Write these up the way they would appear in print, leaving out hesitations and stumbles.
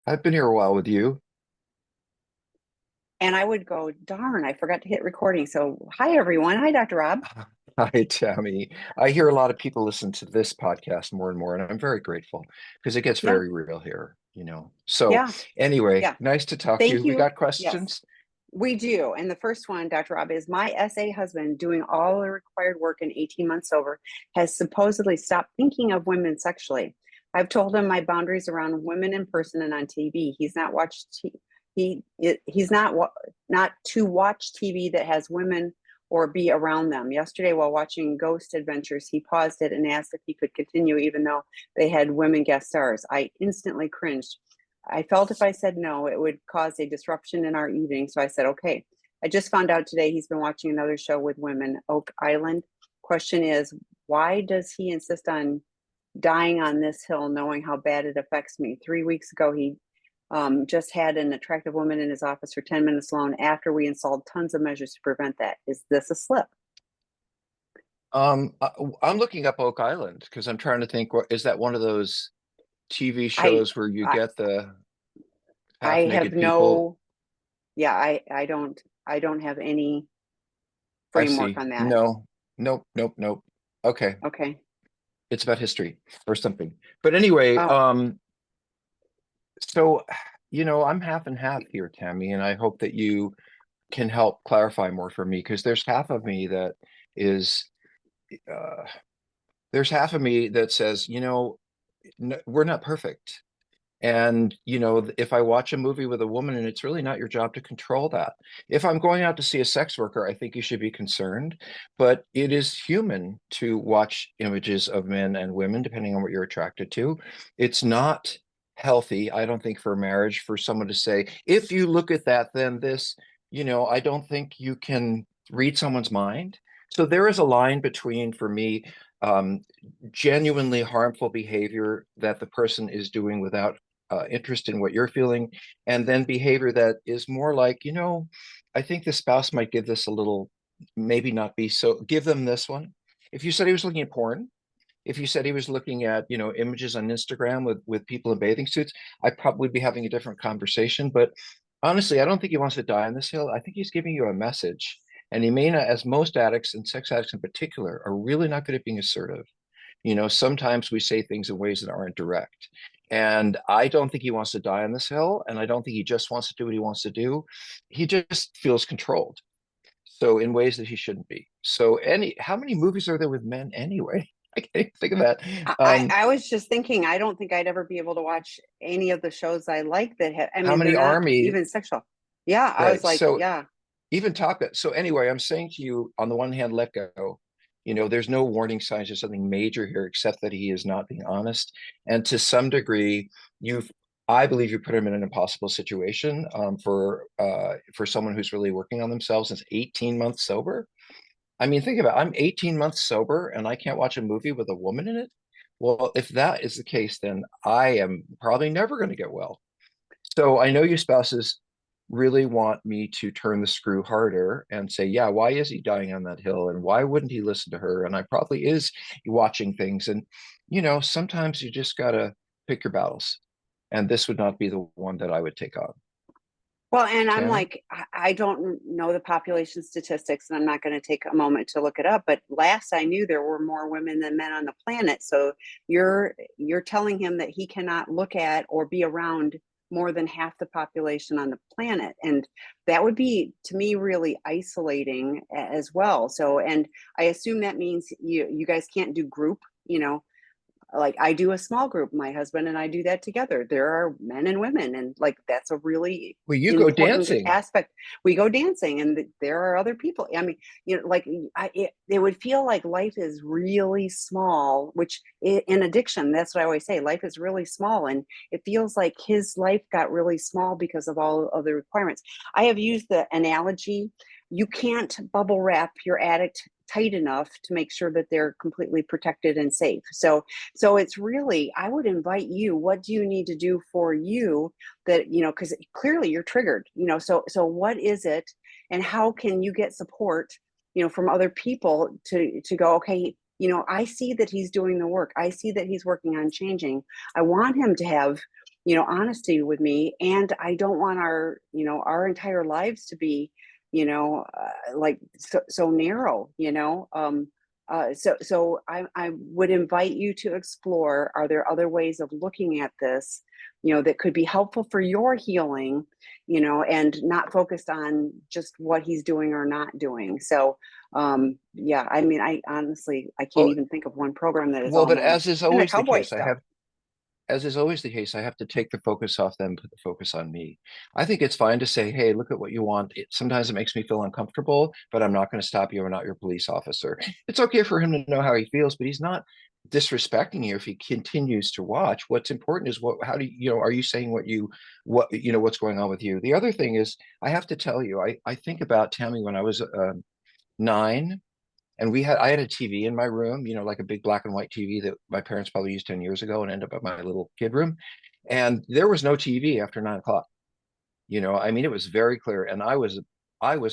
I've been here a while with you. And I would go, darn, I forgot to hit recording. So, hi, everyone. Hi, Dr. Rob. Hi, Tammy. I hear a lot of people listen to this podcast more and more, and I'm very grateful because it gets Yeah, very real here. So yeah, anyway, yeah. nice to talk to Thank you. We you. got Yes, questions? we do. And the first one, Dr. Rob, is my SA husband doing all the required work in 18 months over has supposedly stopped thinking of women sexually. I've told him my boundaries around women in person and on TV. He's not watched he's not to watch TV that has women or be around them. Yesterday, while watching Ghost Adventures, he paused it and asked if he could continue, even though they had women guest stars. I instantly cringed. I felt if I said no, it would cause a disruption in our evening. So I said, okay. I just found out today he's been watching another show with women, Oak Island. Question is, why does he insist on dying on this hill, knowing how bad it affects me? 3 weeks ago, he just had an attractive woman in his office for 10 minutes alone after we installed tons of measures to prevent that. Is this a slip? I'm looking up Oak Island because I'm trying to think, what is that one of those TV I, shows where you I, get the I have half-naked people? no, yeah, I don't have any I framework see. on that. No, nope, nope, nope. Okay. Okay. It's about history or something. But anyway, Oh, so I'm half and half here, Tammy, and I hope that you can help clarify more for me because is uh, there's half of me that says, we're not perfect. And, if I watch a movie with a woman and it's really not your job to control that. If I'm going out to see a sex worker, I think you should be concerned. But it is human to watch images of men and women, depending on what you're attracted to. It's not healthy, I don't think, for marriage for someone to say, if you look at that, then this, I don't think you can read someone's mind. So there is a line between, for me, um, genuinely harmful behavior that the person is doing without interest in what you're feeling, and then behavior that is more like, I think the spouse might give this a little, maybe not be so, give them this one. If you said he was looking at porn, if you said he was looking at, images on Instagram with people in bathing suits, I'd probably be having a different conversation. But honestly, I don't think he wants to die on this hill. I think he's giving you a message. And he may not, as most addicts and sex addicts in particular, are really not good at being assertive. Sometimes we say things in ways that aren't direct. And I don't think he wants to die on this hill. And I don't think he just wants to do what he wants to do. He just feels controlled. So in ways that he shouldn't be. So how many movies are there with men anyway? I can't even think of that. I was just thinking, I don't think I'd ever be able to watch any of the shows I like that have, I How mean, they're many not army? even sexual. Yeah, I was Right. like, So yeah, even talk that. So anyway, I'm saying to you, on the one hand, let go. There's no warning signs of something major here, except that he is not being honest. And to some degree, I believe you put him in an impossible situation for someone who's really working on themselves since 18 months sober. I mean, think about it. I'm 18 months sober and I can't watch a movie with a woman in it. Well, if that is the case, then I am probably never going to get well. So I know you spouses really want me to turn the screw harder and say, yeah, why is he dying on that hill? And why wouldn't he listen to her? And I probably is watching things. And, sometimes you just got to pick your battles. And this would not be the one that I would take on. well, and I'm Tammy? like, I don't know the population statistics, and I'm not going to take a moment to look it up. But last I knew, there were more women than men on the planet. So you're telling him that he cannot look at or be around more than half the population on the planet, and that would be, to me, really isolating as well. So, and I assume that means you guys can't do group, like I do a small group, my husband and I do that together. There are men and women, and like that's a really Well, you go important dancing. aspect. We go dancing, and there are other people. I mean, like it would feel like life is really small, which in addiction, that's what I always say, life is really small, and it feels like his life got really small because of all of the requirements. I have used the analogy, you can't bubble wrap your addict tight enough to make sure that they're completely protected and safe. So it's really, I would invite you, what do you need to do for you that, because clearly you're triggered, so what is it, and how can you get support, from other people to go, okay, I see that he's doing the work. I see that he's working on changing. I want him to have honesty with me. And I don't want our entire lives to be, like so narrow, so I would invite you to explore, are there other ways of looking at this, that could be helpful for your healing, and not focused on just what he's doing or not doing. So, yeah, I mean, I honestly, I can't Well, even think of one program that is well, all but more as is than the always the cowboy case, stuff. as is always the case, I have to take the focus off them, put the focus on me. I think it's fine to say, hey, look at what you want. Sometimes it makes me feel uncomfortable, but I'm not going to stop you. I'm not your police officer. It's okay for him to know how he feels, but he's not disrespecting you if he continues to watch. What's important is how do are you saying what's going on with you? The other thing is, I have to tell you, I think about Tammy when I was 9. And I had a TV in my room, like a big black and white TV that my parents probably used 10 years ago and ended up at my little kid room. And there was no TV after 9 o'clock. I mean, it was very clear. And I was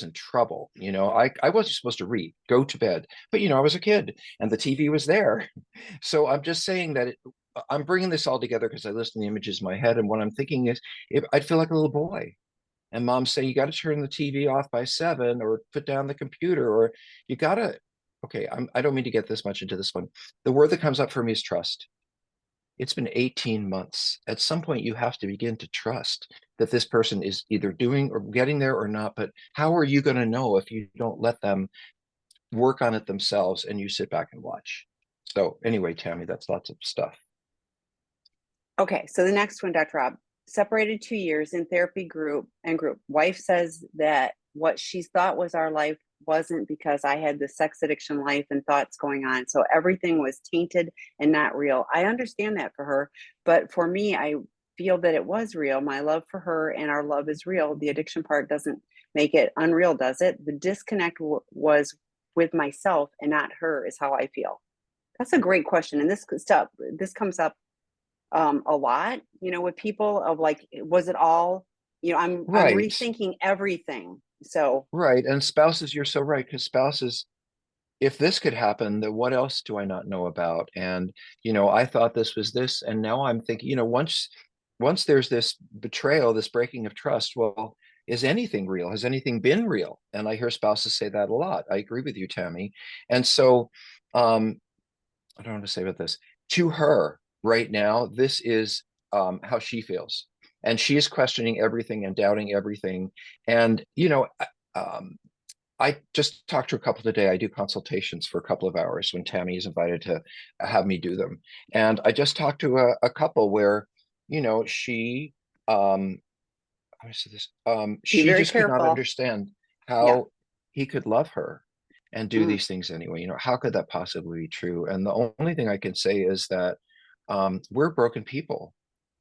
in trouble. I wasn't supposed to read, go to bed, but I was a kid and the TV was there. So I'm just saying that I'm bringing this all together because I listen to the images in my head. And what I'm thinking is, I'd feel like a little boy. And mom's saying, you got to turn the TV off by 7 or put down the computer, or you got to, okay, I don't mean to get this much into this one. The word that comes up for me is trust. It's been 18 months. At some point, you have to begin to trust that this person is either doing or getting there or not. But how are you going to know if you don't let them work on it themselves and you sit back and watch? So anyway, Tammy, that's lots of stuff. Okay, so the next one, Dr. Rob, separated 2 years in therapy group. Wife says that what she thought was our life wasn't, because I had the sex addiction life and thoughts going on. So everything was tainted and not real. I understand that for her, but for me, I feel that it was real. My love for her and our love is real. The addiction part doesn't make it unreal, does it? The disconnect was with myself and not her, is how I feel. That's a great question. And this comes up a lot, with people, of like, was it all, I'm Right, rethinking everything. So right. And spouses, you're so right, because spouses, if this could happen, then what else do I not know about? And, I thought this was this, and now I'm thinking, once there's this betrayal, this breaking of trust, well, is anything real? Has anything been real? And I hear spouses say that a lot. I agree with you, Tammy. And so, I don't know what to say about this. To her right now, this is how she feels. And she is questioning everything and doubting everything. And, um, I just talked to a couple today. I do consultations for a couple of hours when Tammy is invited to have me do them. And I just talked to a couple where, she, how do I say this? be She very just could not careful. understand Yeah. how he could love her and do Mm. these things anyway. How could that possibly be true? And the only thing I can say is that we're broken people.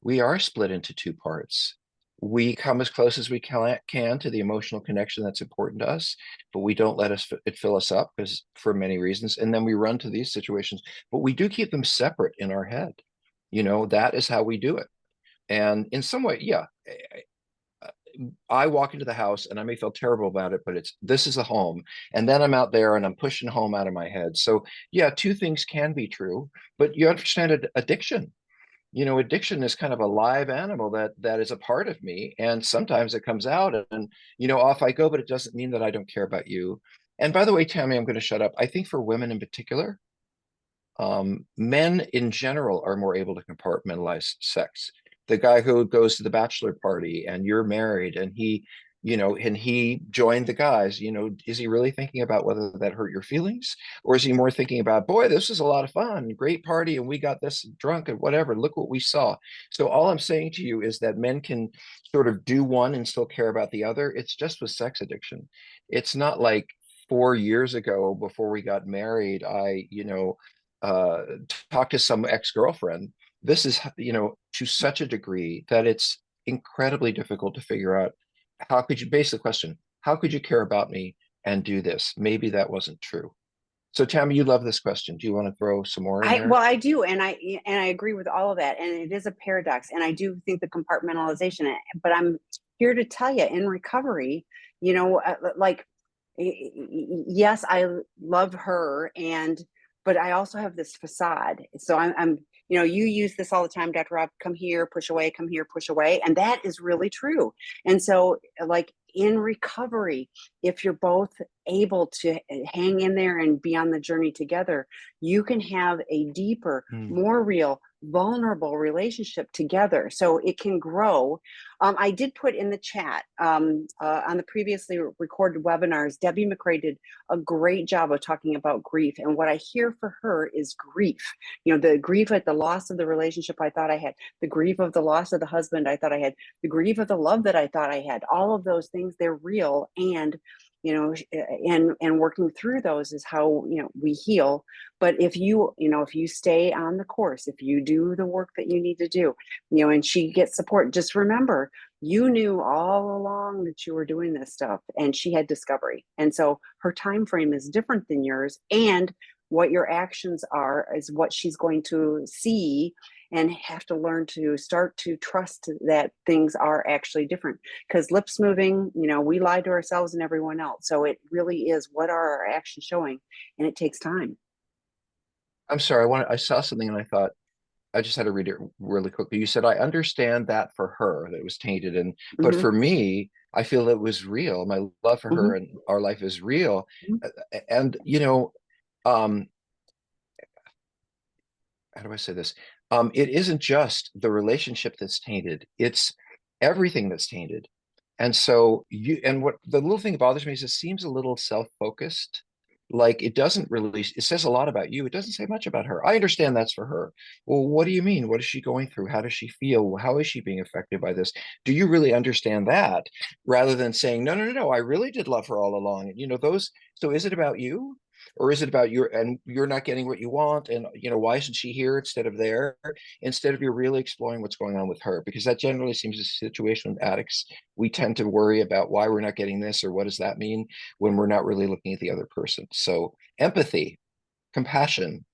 We are split into two parts. We come as close as we can to the emotional connection that's important to us, but we don't let it fill us up, because for many reasons. And then we run to these situations, but we do keep them separate in our head. That is how we do it. And in some way, yeah, I walk into the house and I may feel terrible about it, but this is a home. And then I'm out there and I'm pushing home out of my head. So yeah, two things can be true, but you understand addiction. Addiction is kind of a live animal that is a part of me. And sometimes it comes out and off I go, but it doesn't mean that I don't care about you. And by the way, Tammy, I'm going to shut up. I think for women in particular, men in general are more able to compartmentalize sex. The guy who goes to the bachelor party and you're married and he joined the guys, is he really thinking about whether that hurt your feelings? Or is he more thinking about, boy, this is a lot of fun, great party, and we got this drunk and whatever, look what we saw. So all I'm saying to you is that men can sort of do one and still care about the other. It's just with sex addiction. It's not like 4 years ago before we got married, I, uh, talk to some ex-girlfriend. This is, to such a degree that it's incredibly difficult to figure out how could you, base the question, how could you care about me and do this? Maybe that wasn't true. So Tammy, you love this question. Do you want to throw some more in there? I do, and I agree with all of that, and it is a paradox, and I do think the compartmentalization. But I'm here to tell you, in recovery, like, yes, I love her, but I also have this facade. So I'm you use this all the time, Dr. Rob, come here, push away, come here, push away. And that is really true. And so, like in recovery, if you're both able to hang in there and be on the journey together, you can have a deeper, more real, vulnerable relationship together. So it can grow. I did put in the chat on the previously recorded webinars, Debbie McRae did a great job of talking about grief. And what I hear for her is grief. The grief at the loss of the relationship I thought I had, the grief of the loss of the husband I thought I had, the grief of the love that I thought I had. All of those things, they're real. And and working through those is how we heal. But if you stay on the course, if you do the work that you need to do, and she gets support, just remember, you knew all along that you were doing this stuff, and she had discovery. And so her time frame is different than yours, and what your actions are is what she's going to see, and have to learn to start to trust that things are actually different. Because lips moving, we lie to ourselves and everyone else. So it really is, what are our actions showing? And it takes time. I'm sorry, I saw something and I thought, I just had to read it really quickly. You said, I understand that for her, that it was tainted. But for me, I feel it was real. My love for her and our life is real. And, how do I say this? It isn't just the relationship that's tainted, it's everything that's tainted. And so what the little thing that bothers me is it seems a little self-focused. Like it doesn't really, it says a lot about you. It doesn't say much about her. I understand that's for her. Well, what do you mean? What is she going through? How does she feel? How is she being affected by this? Do you really understand that? Rather than saying, no, no, no, no, I really did love her all along. And so is it about you? Or is it about you're not getting what you want? And why isn't she here instead of there? Instead of you're really exploring what's going on with her, because that generally seems a situation with addicts. We tend to worry about why we're not getting this or what does that mean when we're not really looking at the other person. So empathy, compassion,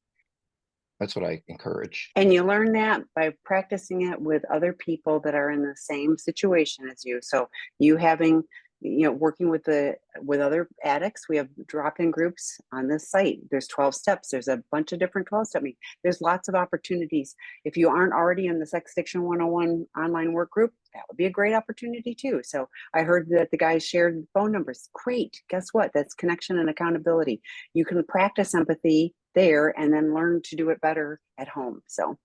that's what I encourage. And you learn that by practicing it with other people that are in the same situation as you. So you having, working with other addicts, we have drop-in groups on this site. There's 12 steps. There's a bunch of different 12 steps. There's lots of opportunities. If you aren't already in the Sex Addiction 101 online work group, that would be a great opportunity too. So I heard that the guys shared phone numbers. Great. Guess what? That's connection and accountability. You can practice empathy there and then learn to do it better at home. So,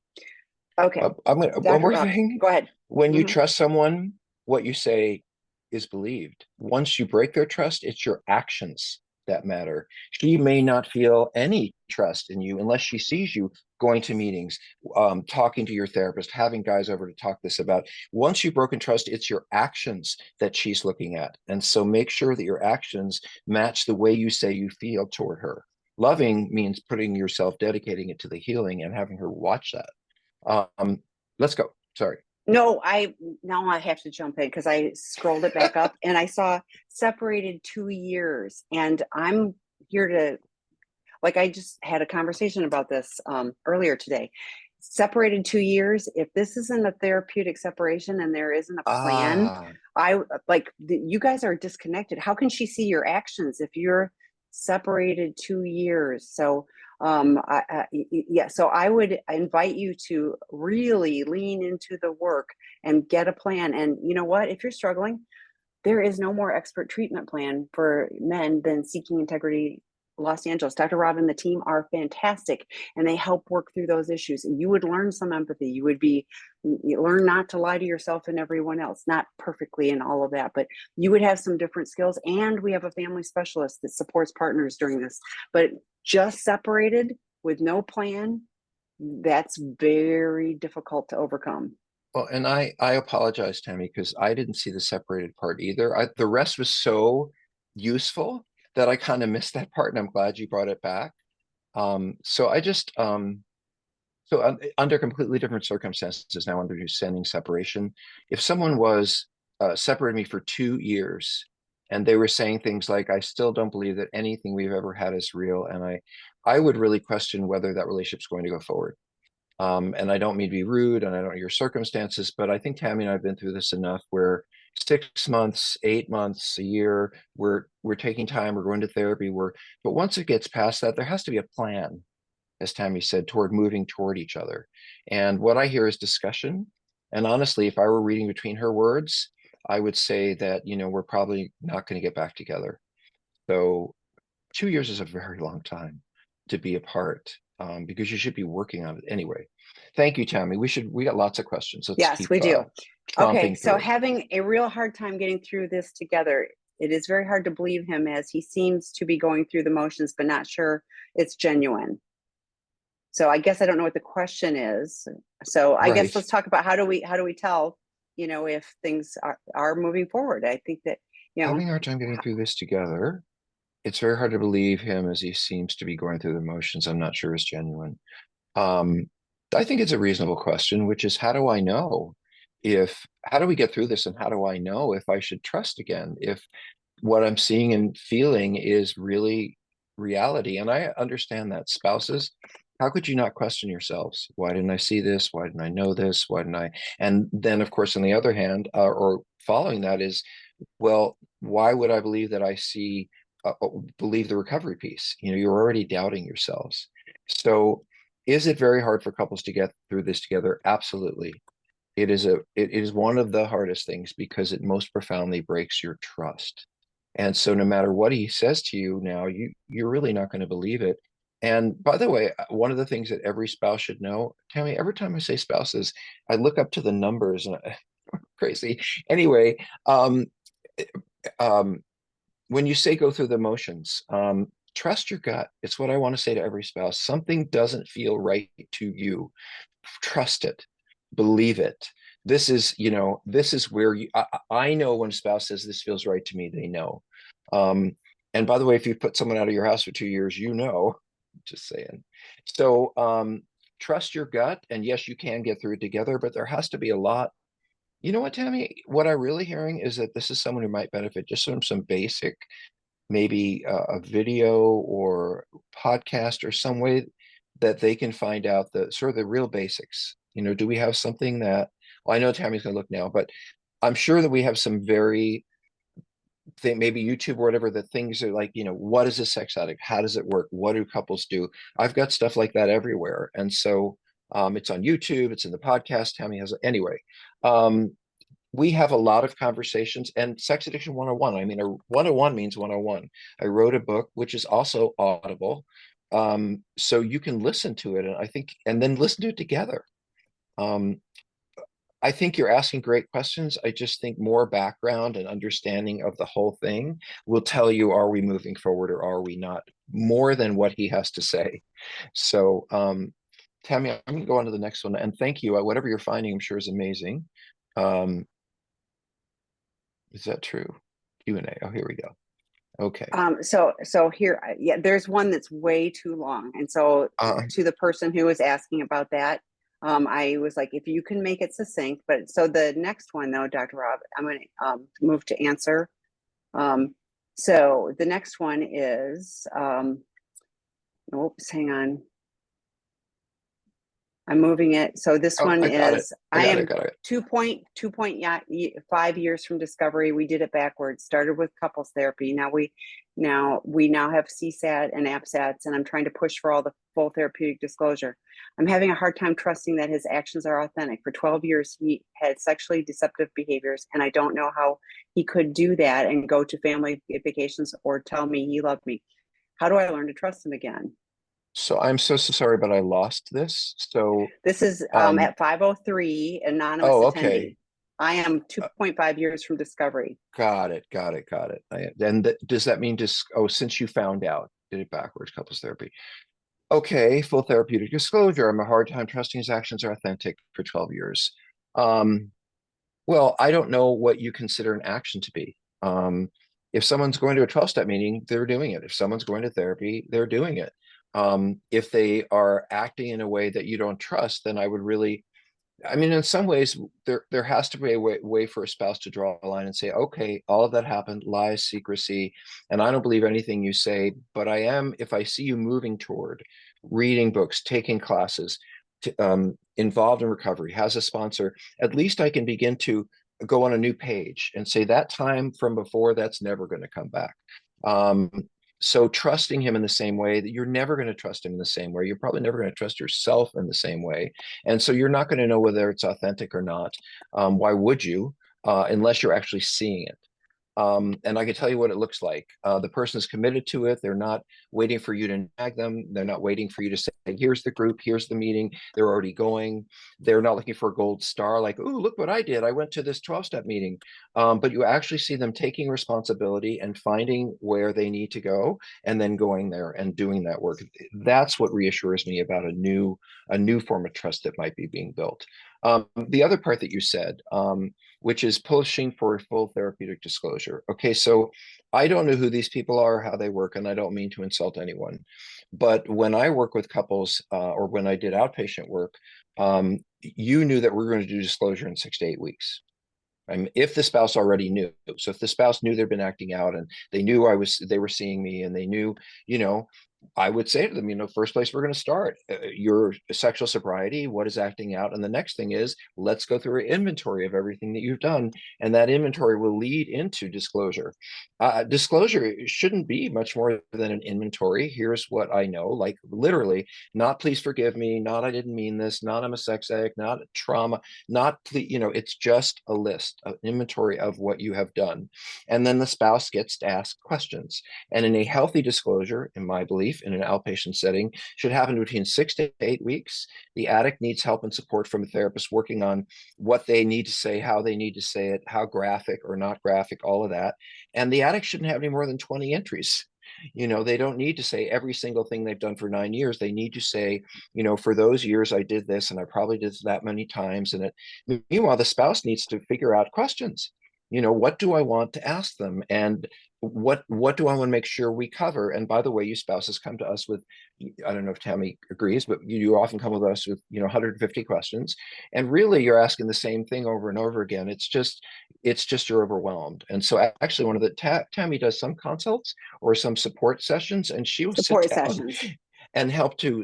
okay. One more thing. Go ahead. When you trust someone, what you say is believed. Once you break their trust, it's your actions that matter. She may not feel any trust in you unless she sees you going to meetings, talking to your therapist, having guys over to talk this about. Once you've broken trust, it's your actions that she's looking at. And so make sure that your actions match the way you say you feel toward her. Loving means putting yourself, dedicating it to the healing and having her watch that. Let's go. Sorry. No, now I have to jump in because I scrolled it back up and I saw separated 2 years. And I'm here to, I just had a conversation about this earlier today. Separated 2 years. If this isn't a therapeutic separation and there isn't a plan, you guys are disconnected. How can she see your actions if you're separated 2 years? So so I would invite you to really lean into the work and get a plan. And you know what? If you're struggling, there is no more expert treatment plan for men than Seeking Integrity Los Angeles. Dr. Rob and the team are fantastic, and they help work through those issues. And you would learn some empathy. You learn not to lie to yourself and everyone else, not perfectly and all of that, but you would have some different skills. And we have a family specialist that supports partners during this. But just separated with no plan, that's very difficult to overcome. Well, and I apologize, Tammy, because I didn't see the separated part either. The rest was so useful that I kind of missed that part, and I'm glad you brought it back. So I just under completely different circumstances now, under descending separation, if someone was separated me for 2 years and they were saying things like, I still don't believe that anything we've ever had is real, and I would really question whether that relationship's going to go forward. And I don't mean to be rude, and I don't know your circumstances, but I think Tammy and I have been through this enough where 6 months, 8 months, a year, we're taking time, we're going to therapy, but once it gets past that, there has to be a plan. as Tammy said, toward moving toward each other. And what I hear is discussion. And honestly, if I were reading between her words, I would say that, we're probably not going to get back together. So 2 years is a very long time to be apart, because you should be working on it anyway. Thank you, Tammy. We got lots of questions. Let's Yes, keep we do. Okay, tromping so through. having a real hard time getting through this together. It is very hard to believe him as he seems to be going through the motions, but not sure it's genuine. So I guess I don't know what the question is. So I guess Right. let's talk about how do we tell, if things are moving forward. I think that, Having a hard time getting through this together. It's very hard to believe him as he seems to be going through the motions. I'm not sure is genuine. Um, I think it's a reasonable question, which is how do we get through this, and how do I know if I should trust again? If what I'm seeing and feeling is really reality. And I understand that spouses, how could you not question yourselves? Why didn't I see this? Why didn't I know this? Why didn't I? And then, of course, on the other hand, or following that is, well, why would I believe that I see, believe the recovery piece? You're already doubting yourselves. So, is it very hard for couples to get through this together? Absolutely. It is one of the hardest things because it most profoundly breaks your trust. And so no matter what he says to you now, you're really not going to believe it. And by the way, one of the things that every spouse should know, Tammy, every time I say spouses, I look up to the numbers and crazy. Anyway, um, um, when you say go through the motions, trust your gut. It's what I want to say to every spouse. Something doesn't feel right to you. Trust it, believe it. This is where I know when a spouse says this feels right to me, they know. And by the way, if you put someone out of your house for 2 years, just saying. So trust your gut. And yes, you can get through it together, but there has to be a lot. You know what, Tammy? What I'm really hearing is that this is someone who might benefit just from some basic, maybe a video or podcast or some way that they can find out the sort of the real basics. Do we have something that, well, I know Tammy's going to look now, but I'm sure that we have some very thing, maybe YouTube or whatever, that things are like, what is a sex addict? How does it work? What do couples do? I've got stuff like that everywhere. And so it's on YouTube, it's in the podcast. Tammy has, anyway. We have a lot of conversations, and Sex Addiction 101. I mean, a 101 means 101. I wrote a book, which is also Audible. So you can listen to it, and and then listen to it together. Um, I think you're asking great questions. I just think more background and understanding of the whole thing will tell you, are we moving forward or are we not, more than what he has to say. So, Tammy, I'm going to go on to the next one. And thank you. Whatever you're finding, I'm sure is amazing. Is that true? Q&A. Oh, here we go. Okay. So here, yeah, there's one that's way too long. And so to the person who was asking about that, I was like, if you can make it succinct. But so the next one though, Dr. Rob, I'm going to move to answer. So the next one is, oops, hang on. I'm moving it. So this one is, I am 2.5 years from discovery. We did it backwards. Started with couples therapy. Now we have CSAT and APSATs, and I'm trying to push for all the full therapeutic disclosure. I'm having a hard time trusting that his actions are authentic. For 12 years, he had sexually deceptive behaviors, and I don't know how he could do that and go to family vacations or tell me he loved me. How do I learn to trust him again? So I'm so sorry, but I lost this. So this is at 503, anonymous oh, attendee. Okay. I am 2.5 years from discovery. Got it. And does that mean since you found out, did it backwards, couples therapy? Okay, full therapeutic disclosure. I'm a hard time trusting his actions are authentic for 12 years. Well, I don't know what you consider an action to be. If someone's going to a 12-step meeting, they're doing it. If someone's going to therapy, they're doing it. If they are acting in a way that you don't trust, then I would really, I mean, in some ways, there has to be a way for a spouse to draw a line and say, okay, all of that happened, lies, secrecy, and I don't believe anything you say, but if I see you moving toward reading books, taking classes, involved in recovery, has a sponsor, at least I can begin to go on a new page and say that time from before, that's never going to come back. So trusting him in the same way that you're never going to trust him in the same way. You're probably never going to trust yourself in the same way. And so you're not going to know whether it's authentic or not. Why would you? Unless you're actually seeing it. And I can tell you what it looks like. The person is committed to it. They're not waiting for you to nag them. They're not waiting for you to say, here's the group, here's the meeting. They're already going. They're not looking for a gold star, like, oh, look what I did. I went to this 12-step meeting. But you actually see them taking responsibility and finding where they need to go and then going there and doing that work. That's what reassures me about a new form of trust that might be being built. The other part that you said, which is pushing for full therapeutic disclosure. Okay, so I don't know who these people are, how they work, and I don't mean to insult anyone. But when I work with couples or when I did outpatient work, you knew that we were going to do disclosure in 6 to 8 weeks. I mean, if the spouse already knew, so if the spouse knew they'd been acting out and they knew they were seeing me and they knew, you know, I would say to them, first place we're going to start your sexual sobriety, what is acting out, and the next thing is let's go through an inventory of everything that you've done, and that inventory will lead into disclosure. Disclosure shouldn't be much more than an inventory. Here's what I know, like literally, not please forgive me, not I didn't mean this, not I'm a sex addict, not trauma, not it's just a list, an inventory of what you have done, and then the spouse gets to ask questions. And in a healthy disclosure, in my belief, in an outpatient setting, should happen between 6 to 8 weeks. The addict needs help and support from a therapist working on what they need to say, how they need to say it, how graphic or not graphic, all of that. And the addict shouldn't have any more than 20 entries. They don't need to say every single thing they've done for 9 years. They need to say, for those years I did this and I probably did that many times. And meanwhile, the spouse needs to figure out questions. What do I want to ask them? And what do I want to make sure we cover? And by the way, you spouses come to us with, I don't know if Tammy agrees, but you often come with us with 150 questions, and really you're asking the same thing over and over again. It's just you're overwhelmed. And so actually one of the Tammy does some consults or some support sessions, and she will sit Support down sessions. and help to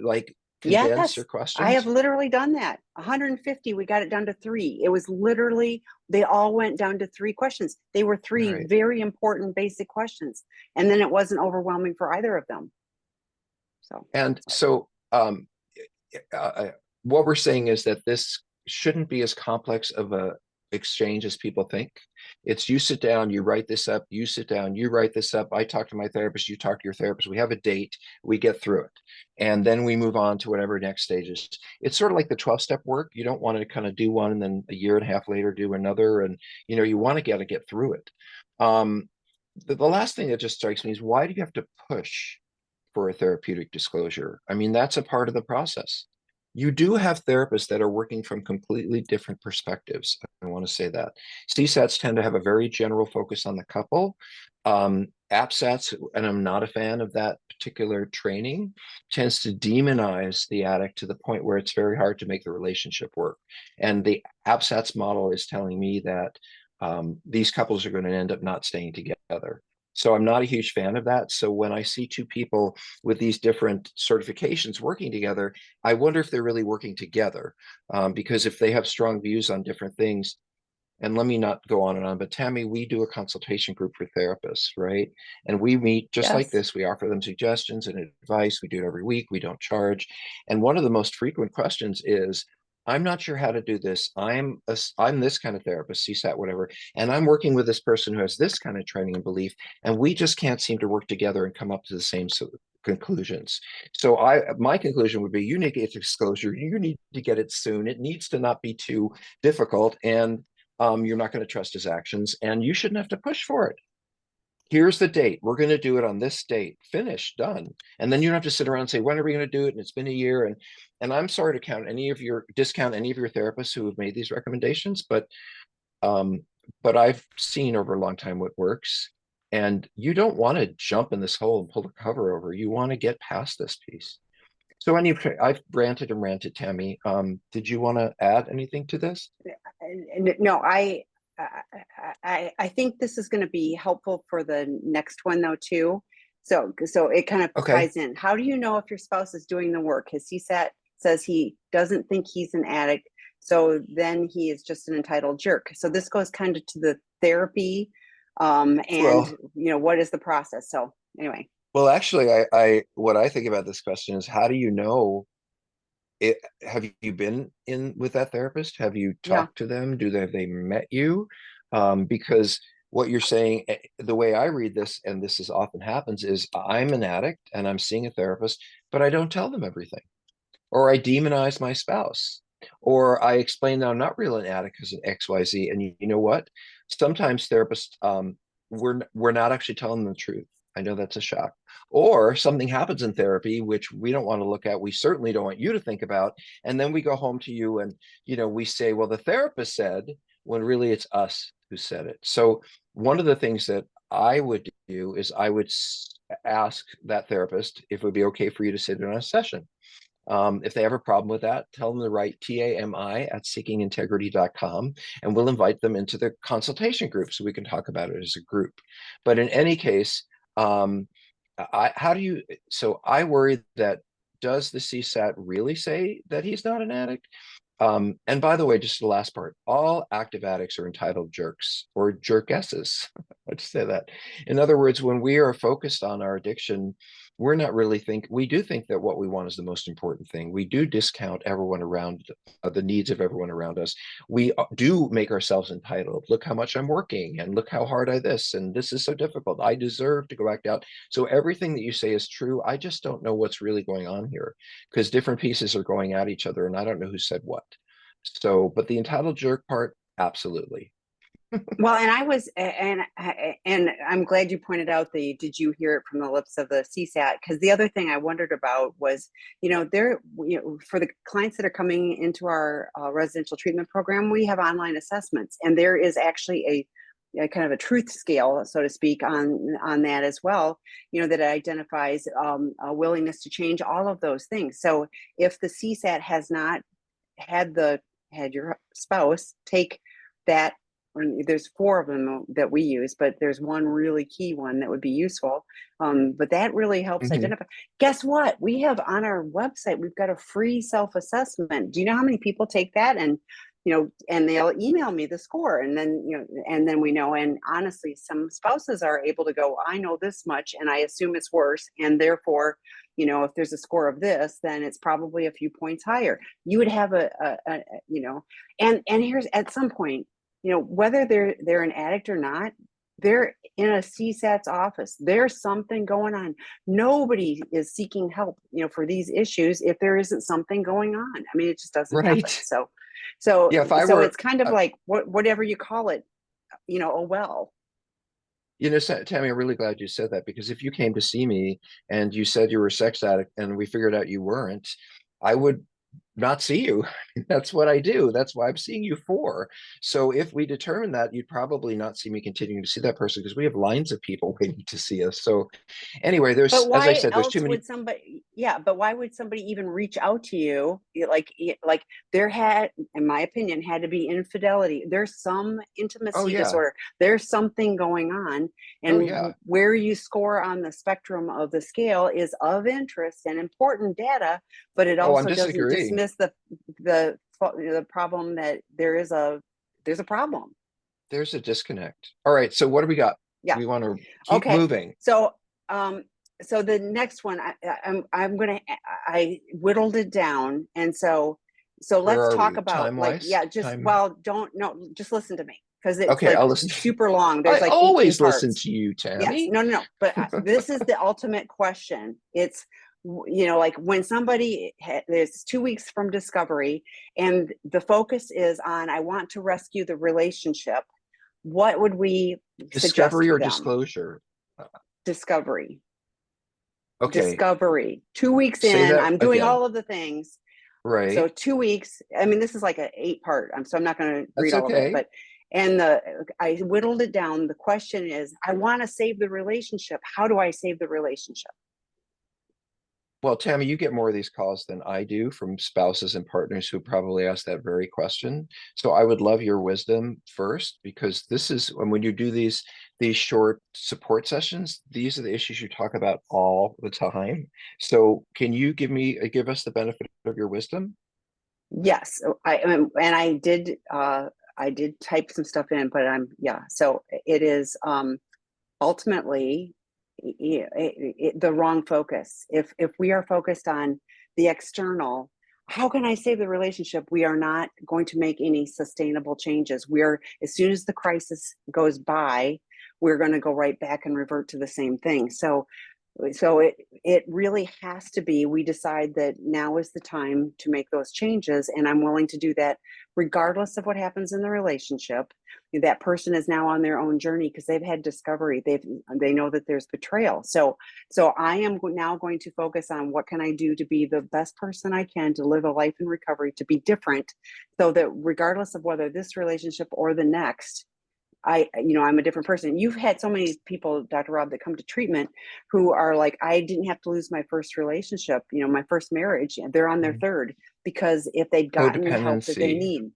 condense Yes, your I have questions. literally done that. 150, we got it down to 3. It was literally, they all went down to 3 questions. They were 3 Right. very important basic questions. And then it wasn't overwhelming for either of them. So, And so what we're saying is that this shouldn't be as complex of a exchange as people think. It's you sit down, you write this up, you sit down, you write this up. I talk to my therapist, you talk to your therapist. We have a date, we get through it. And then we move on to whatever next stage is. It's sort of like the 12-step work. You don't want to kind of do one and then a year and a half later do another. And, you want to get through it. The last thing that just strikes me is, why do you have to push for a therapeutic disclosure? I mean, that's a part of the process. You do have therapists that are working from completely different perspectives. I want to say that. CSATs tend to have a very general focus on the couple. APSATs, and I'm not a fan of that particular training, tends to demonize the addict to the point where it's very hard to make the relationship work. And the APSATs model is telling me that these couples are going to end up not staying together. So I'm not a huge fan of that. So when I see two people with these different certifications working together, I wonder if they're really working together. Because if they have strong views on different things, and let me not go on and on, but Tammy, we do a consultation group for therapists, right? And we meet just like yes. this. We offer them suggestions and advice. We do it every week. We don't charge. And one of the most frequent questions is, I'm not sure how to do this. I'm this kind of therapist, CSAT, whatever, and I'm working with this person who has this kind of training and belief, and we just can't seem to work together and come up to the same conclusions. So my conclusion would be, you need to get disclosure. You need to get it soon. It needs to not be too difficult, and you're not going to trust his actions, and you shouldn't have to push for it. Here's the date. We're going to do it on this date. Finish, done. And then you don't have to sit around and say, when are we going to do it? And it's been a year. And I'm sorry to discount any of your therapists who have made these recommendations, but I've seen over a long time what works. And you don't want to jump in this hole and pull the cover over. You want to get past this piece. So I've ranted and ranted, Tammy. Did you want to add anything to this? No, I think this is going to be helpful for the next one though too. So it kind of Okay. ties in. How do you know if your spouse is doing the work? His CSAT says he doesn't think he's an addict, so then he is just an entitled jerk. So this goes kind of to the therapy, and Well, what is the process? So anyway, Well, actually, I what I think about this question is how do you know it? Have you been in with that therapist? Have you Yeah. talked to them? Have they met you? Because what you're saying, the way I read this, and this is often happens, is I'm an addict and I'm seeing a therapist, but I don't tell them everything, or I demonize my spouse, or I explain that I'm not really an addict because of XYZ. And you know what? Sometimes therapists, we're not actually telling them the truth. I know that's a shock. Or something happens in therapy which we don't want to look at. We certainly don't want you to think about. And then we go home to you and we say, well, the therapist said, when really it's us who said it. So one of the things that I would do is I would ask that therapist if it would be okay for you to sit in on a session. If they have a problem with that, tell them to write TAMI@seekingintegrity.com, and we'll invite them into the consultation group so we can talk about it as a group. But in any case, um, how do you, so I worry that does the CSAT really say that he's not an addict? And by the way, just the last part, all active addicts are entitled jerks or jerkesses. Let's say that. In other words, when we are focused on our addiction, we're not really we do think that what we want is the most important thing. We do discount everyone around, the needs of everyone around us. We do make ourselves entitled. Look how much I'm working and look how hard I this, and this is so difficult. I deserve to go back out. So everything that you say is true. I just don't know what's really going on here because different pieces are going at each other and I don't know who said what. So, but the entitled jerk part, absolutely. Well, and and I'm glad you pointed out the did you hear it from the lips of the CSAT? Because the other thing I wondered about was, for the clients that are coming into our residential treatment program, we have online assessments, and there is actually a kind of a truth scale, so to speak, on that as well. That identifies a willingness to change, all of those things. So if the CSAT has not had your spouse take that, there's four of them that we use, but there's one really key one that would be useful. But that really helps Mhm. identify. Guess what? We have on our website, we've got a free self-assessment. Do you know how many people take that? And they'll email me the score, and then we know. And honestly, some spouses are able to go, I know this much and I assume it's worse, and therefore, if there's a score of this, then it's probably a few points higher. You would have and here's at some point, whether they're an addict or not, they're in a CSAT's office. There's something going on. Nobody is seeking help, for these issues if there isn't something going on. I mean, it just doesn't happen. Right. So, so, Yeah, if I so were, it's kind of like whatever you call it, oh well. Tammy, I'm really glad you said that because if you came to see me and you said you were a sex addict and we figured out you weren't, I would not see you. That's what I do. That's why I'm seeing you for. So if we determine that, you'd probably not see me continuing to see that person because we have lines of people waiting to see us. So anyway, But as I why said, there's too else many. would somebody, yeah, but why would somebody even reach out to you? Like there had, in my opinion, had to be infidelity. There's some Oh intimacy yeah. disorder. There's something going on. Oh And yeah. where you score on the spectrum of the scale is of interest and important data, but it Oh, I'm also doesn't disagreeing. dismiss the problem that there's a problem. There's a disconnect. All right. So what do we got? Yeah. We want to keep Okay. moving. So, so the next one, I whittled it down, and so Where let's are talk we? about, Time like, wise? yeah, just, Time. well, don't, no, just listen to me, because it's Okay, like I'll listen. super long. I There's like 18 always listen parts. to you, Yes, Tammy. no, no, no. But this is the ultimate question. It's, like when somebody there's 2 weeks from discovery, and the focus is on, I want to rescue the relationship. What would we suggest Discovery for or them? disclosure? Discovery. Okay, 2 weeks say in, that I'm doing again. all of the things. So Right. 2 weeks, I mean, this is like an 8 part, so I'm not going to read That's all of it, okay. but, I whittled it down. The question is, I want to save the relationship. How do I save the relationship? Well, Tammy, you get more of these calls than I do from spouses and partners who probably ask that very question. So I would love your wisdom first, because this is when you do these short support sessions, these are the issues you talk about all the time. So can you give us the benefit of your wisdom? Yes, and I did type some stuff in, but yeah. So it is, ultimately, the wrong focus. If we are focused on the external, how can I save the relationship? We are not going to make any sustainable changes. We're, as soon as the crisis goes by, we're going to go right back and revert to the same thing. So it really has to be, we decide that now is the time to make those changes, and I'm willing to do that regardless of what happens in the relationship. That person is now on their own journey because they've had discovery. They know that there's betrayal. So I am now going to focus on what can I do to be the best person I can, to live a life in recovery, to be different, so that regardless of whether this relationship or the next, I'm a different person. You've had so many people, Dr. Rob, that come to treatment who are like, I didn't have to lose my first relationship, my first marriage. They're on their third, because if they'd gotten the help that they Codependency. need,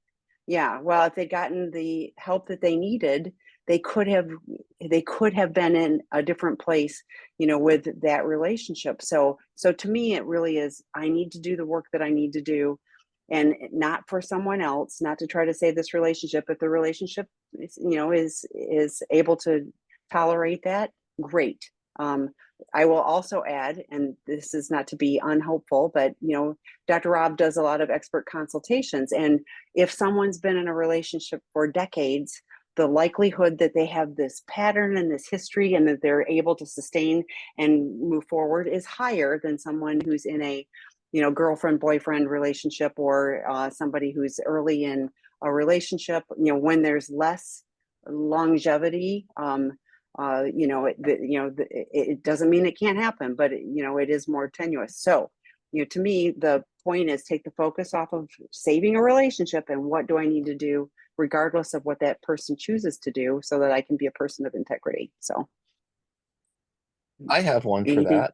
yeah, well, if they'd gotten the help that they needed, they could have been in a different place, with that relationship. So to me, it really is, I need to do the work that I need to do, and not for someone else, not to try to save this relationship. If the relationship is able to tolerate that, great. I will also add, and this is not to be unhelpful, but Dr. Rob does a lot of expert consultations, and if someone's been in a relationship for decades, the likelihood that they have this pattern and this history and that they're able to sustain and move forward is higher than someone who's in a girlfriend boyfriend relationship, or somebody who's early in a relationship. When there's less longevity, it doesn't mean it can't happen, but it is more tenuous. So to me, the point is, take the focus off of saving a relationship and what do I need to do, regardless of what that person chooses to do, so that I can be a person of integrity. So I have one for anything, that.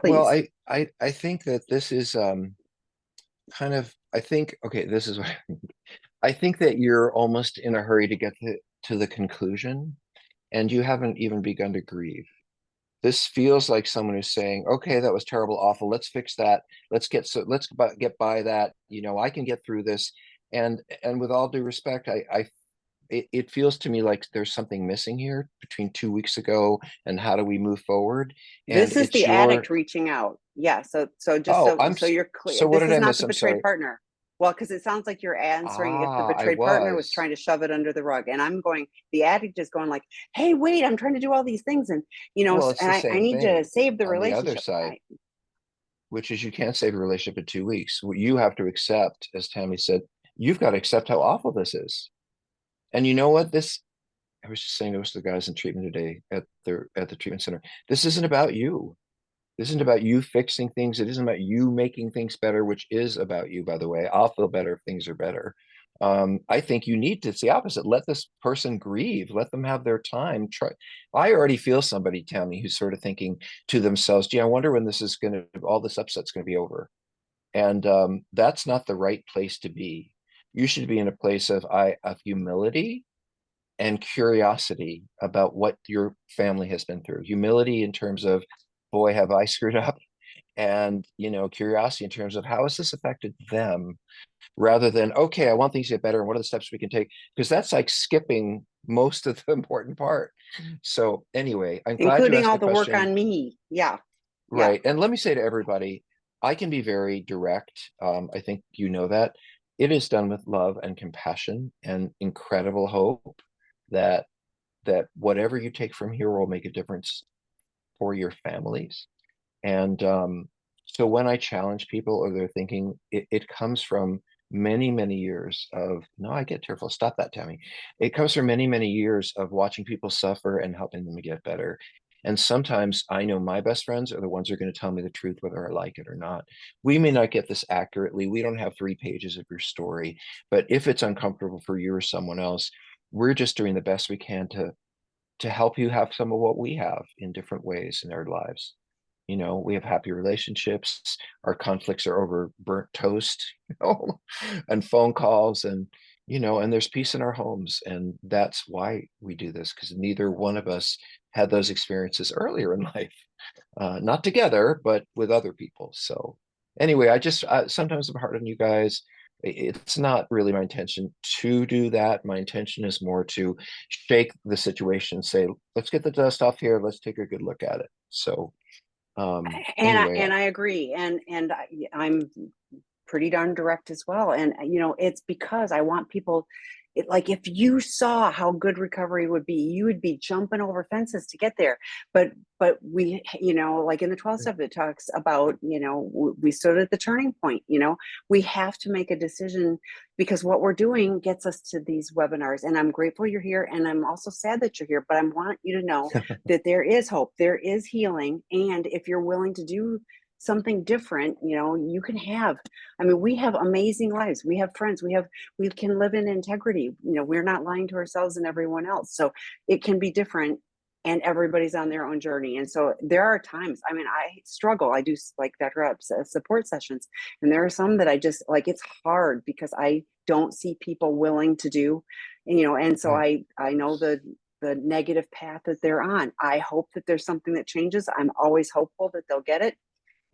Well, please. I think that this is kind of, I think, okay, this is what I think that you're almost in a hurry to get to the conclusion, and you haven't even begun to grieve. This feels like someone who's saying, okay, that was terrible, awful. Let's fix that. Let's get by that. I can get through this. And with all due respect, it feels to me like there's something missing here between 2 weeks ago and how do we move forward? And This is it's the addict your, reaching out. Yeah. So just oh, so you're clear, so what this did is I not miss? the I'm betrayed sorry. partner. Well, because it sounds like you're answering if the I betrayed partner was was. trying to shove it under the rug, and I'm going. The addict is going like, "Hey, wait! I'm trying to do all these things, and Well, it's and the I same need to thing save the on the other relationship." side, which is you can't save a relationship in 2 weeks. What you have to accept, as Tammy said, you've got to accept how awful this is. And you know what? I was just saying to the guys in treatment today at the treatment center. This isn't about you. This isn't about you fixing things. It isn't about you making things better, which is about you, by the way. I'll feel better if things are better. I think you need to, it's the opposite. Let this person grieve. Let them have their time. Try. I already feel somebody tell me who's sort of thinking to themselves, gee, I wonder when all this upset's going to be over. And that's not the right place to be. You should be in a place of humility and curiosity about what your family has been through. Humility in terms of, boy, have I screwed up? And, curiosity in terms of how has this affected them, rather than, okay, I want things to get better. And what are the steps we can take? Because that's like skipping most of the important part. So anyway, I'm glad you including asked all the the work question. on me. Yeah, yeah. Right. And let me say to everybody, I can be very direct. I think you know that. It is done with love and compassion and incredible hope that whatever you take from here will make a difference for your families. And so when I challenge people or they're thinking, it comes from many, many years of, no, I get tearful. Stop that, Tammy. It comes from many, many years of watching people suffer and helping them get better. And sometimes I know my best friends are the ones who are going to tell me the truth, whether I like it or not. We may not get this accurately. We don't have 3 pages of your story, but if it's uncomfortable for you or someone else, we're just doing the best we can to help you have some of what we have in different ways in our lives. We have happy relationships. Our conflicts are over burnt toast, and phone calls, and there's peace in our homes. And that's why we do this, because neither one of us had those experiences earlier in life, not together, but with other people. So anyway, sometimes I'm hard on you guys. It's not really my intention to do that. My intention is more to shake the situation, say, let's get the dust off here. Let's take a good look at it. So anyway, And I agree. I'm pretty darn direct as well. And it's because I want people, like, if you saw how good recovery would be, you would be jumping over fences to get there. But we, like in the 12 step, it talks about, we stood at the turning point. We have to make a decision, because what we're doing gets us to these webinars. And I'm grateful you're here, and I'm also sad that you're here, but I want you to know that there is hope, there is healing. And if you're willing to do something different, you can have, I mean, we have amazing lives, we have friends, we can live in integrity. We're not lying to ourselves and everyone else. So it can be different, and everybody's on their own journey. And so there are times, I mean, I struggle. I do, like Dr. Rupp's support sessions, and there are some that I just like, it's hard because I don't see people willing to do, and so I know the negative path that they're on. I hope that there's something that changes. I'm always hopeful that they'll get it,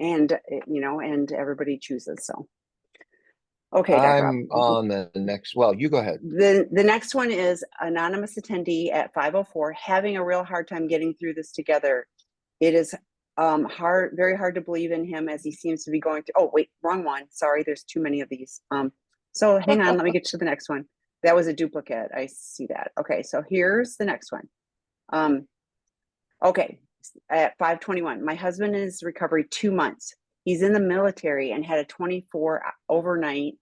and and everybody chooses. So okay, Dr. Rob. I'm on the next. Well, you go ahead. The next one is anonymous attendee at 504, having a real hard time getting through this together. It is very hard to believe in him, as he seems to be going through. Oh wait, wrong one, sorry, there's too many of these. So hang on, let me get to the next one. That was a duplicate, I see that. Okay, so here's the next one. Okay, at 521, my husband is recovery 2 months. He's in the military and had a 24 overnight,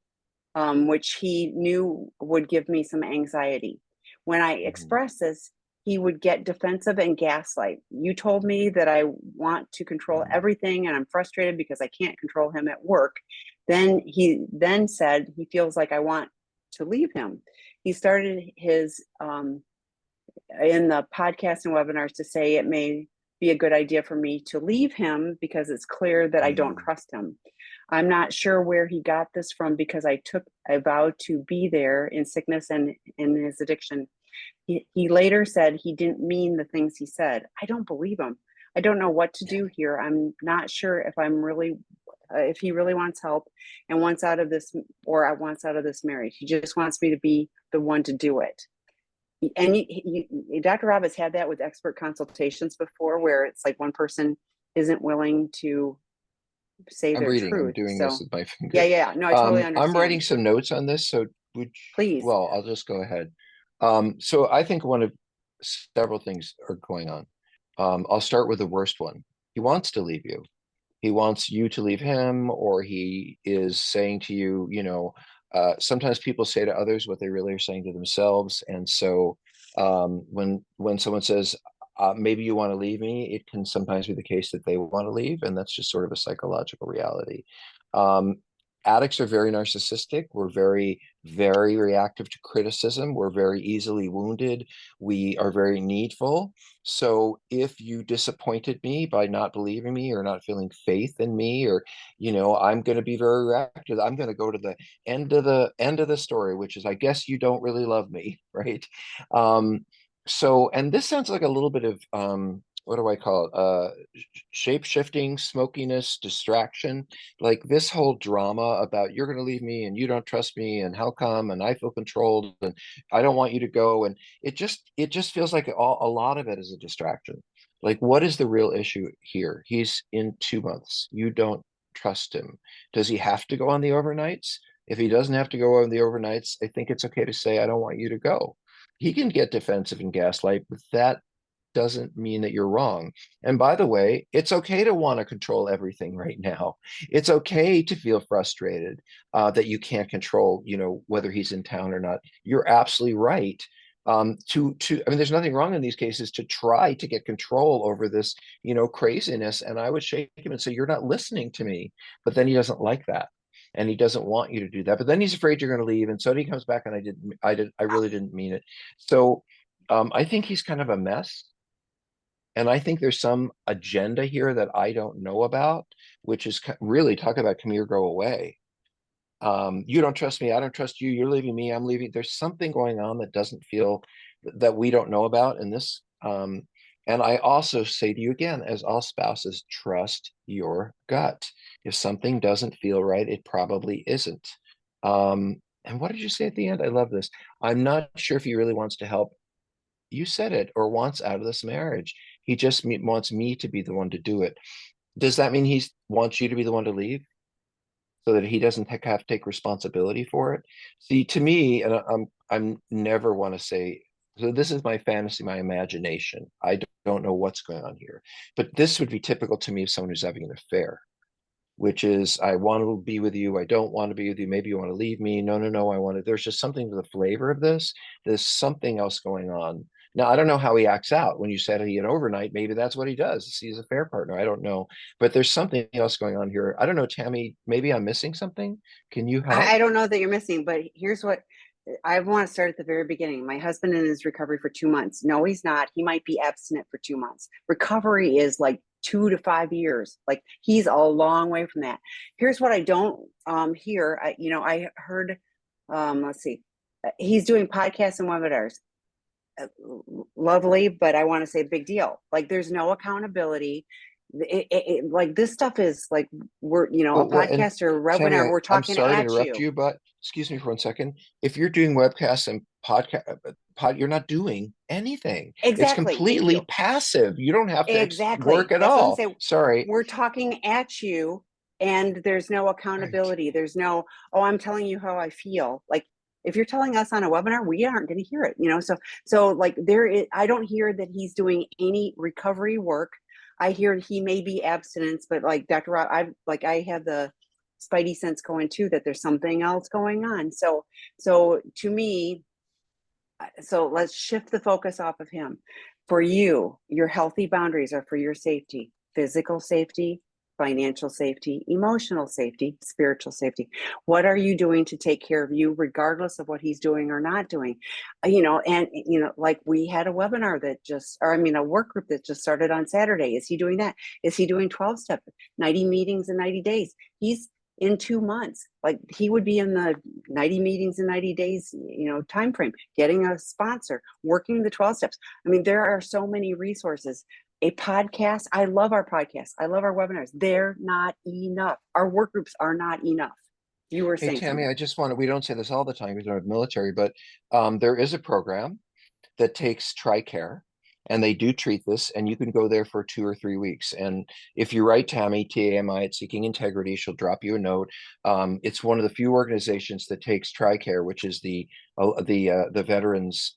which he knew would give me some anxiety. When I express this, he would get defensive and gaslight. You told me that I want to control everything, and I'm frustrated because I can't control him at work. Then he said he feels like I want to leave him. He started his in the podcast and webinars to say it may be a good idea for me to leave him because it's clear that I don't trust him. I'm not sure where he got this from, because I took a vow to be there in sickness and in his addiction. He later said he didn't mean the things he said. I don't believe him. I don't know what to do here. I'm not sure if if he really wants help and wants out of this, or I wants out of this marriage. He just wants me to be the one to do it. And Dr. Rob has had that with expert consultations before, where it's like one person isn't willing to say I'm their reading. I'm truth. doing So this with my finger. yeah. No, I totally understand. I'm writing some notes on this. So Please. well, I'll just go ahead. So I think one of several things are going on. I'll start with the worst one. He wants to leave you. He wants you to leave him, or he is saying to you, sometimes people say to others what they really are saying to themselves. And so when someone says, maybe you want to leave me, it can sometimes be the case that they want to leave. And that's just sort of a psychological reality. Um, Addicts are very narcissistic. We're very, very reactive to criticism. We're very easily wounded. We are very needful. So if you disappointed me by not believing me or not feeling faith in me, or, I'm going to be very reactive. I'm going to go to the end of the story, which is, I guess you don't really love me, right? And this sounds like a little bit of, what do I call it? Shape shifting, smokiness, distraction. Like this whole drama about you're going to leave me and you don't trust me and how come, and I feel controlled and I don't want you to go. And it just feels like a lot of it is a distraction. Like, what is the real issue here? He's in 2 months. You don't trust him. Does he have to go on the overnights? If he doesn't have to go on the overnights, I think it's okay to say, I don't want you to go. He can get defensive and gaslight, but that doesn't mean that you're wrong. And by the way, it's okay to want to control everything right now. It's okay to feel frustrated that you can't control, whether he's in town or not. You're absolutely right. I mean, there's nothing wrong in these cases to try to get control over this, craziness. And I would shake him and say, you're not listening to me. But then he doesn't like that. And he doesn't want you to do that. But then he's afraid you're going to leave. And so he comes back and I really didn't mean it. So I think he's kind of a mess. And I think there's some agenda here that I don't know about, which is really talk about come here, go away. You don't trust me. I don't trust you. You're leaving me. I'm leaving. There's something going on that doesn't feel that we don't know about in this. And I also say to you again, as all spouses, trust your gut. If something doesn't feel right, it probably isn't. And what did you say at the end? I love this. I'm not sure if he really wants to help. You said it, or wants out of this marriage. He just wants me to be the one to do it. Does that mean he wants you to be the one to leave so that he doesn't have to take responsibility for it? See, to me, and I'm never want to say, so this is my fantasy, my imagination. I don't know what's going on here, but this would be typical to me of someone who's having an affair, which is, I want to be with you. I don't want to be with you. Maybe you want to leave me. No, no, no. I want to. There's just something to the flavor of this. There's something else going on. Now, I don't know how he acts out. When you said he had overnight, maybe that's what he does. He's a fair partner. I don't know. But there's something else going on here. I don't know, Tammy, maybe I'm missing something. Can you help? I don't know that you're missing, but here's what I want to start at the very beginning. My husband in his recovery for 2 months. No, he's not. He might be abstinent for 2 months. Recovery is like 2 to 5 years. Like he's a long way from that. Here's what I don't hear. I heard, let's see, he's doing podcasts and webinars. Lovely, but I want to say big deal. Like there's no accountability. Like this stuff is like we're a Well, and podcast or a Tammy, webinar. We're I'm talking sorry to at interrupt you. you, but excuse me for 1 second. If you're doing webcasts and you're not doing anything. It's Exactly. Thank completely you. passive. You don't have to work Exactly. at That's what I'm all. saying. Sorry. We're talking at you and there's no Right. accountability. There's no, oh, I'm telling you how I feel. Like if you're telling us on a webinar, we aren't going to hear it. So like I don't hear that he's doing any recovery work. I hear he may be abstinence, but like Dr. Rob, I have the spidey sense going too, that there's something else going on. So to me, so let's shift the focus off of him. For you, your healthy boundaries are for your safety, physical safety, financial safety, emotional safety, spiritual safety. What are you doing to take care of you, regardless of what he's doing or not doing? Like we had a webinar a work group that just started on Saturday. Is he doing that? Is he doing 12 step, 90 meetings in 90 days? He's in 2 months. Like he would be in the 90 meetings in 90 days, time frame, getting a sponsor, working the 12 steps. I mean, there are so many resources. A podcast, I love our podcasts. I love our webinars. They're not enough. Our work groups are not enough. You were Hey, saying Tammy, something. I just we don't say this all the time, we don't have military, but there is a program that takes TRICARE and they do treat this, and you can go there for 2 or 3 weeks. And if you write Tammy, TAMI, at Seeking Integrity, she'll drop you a note. It's one of the few organizations that takes TRICARE, which is the veterans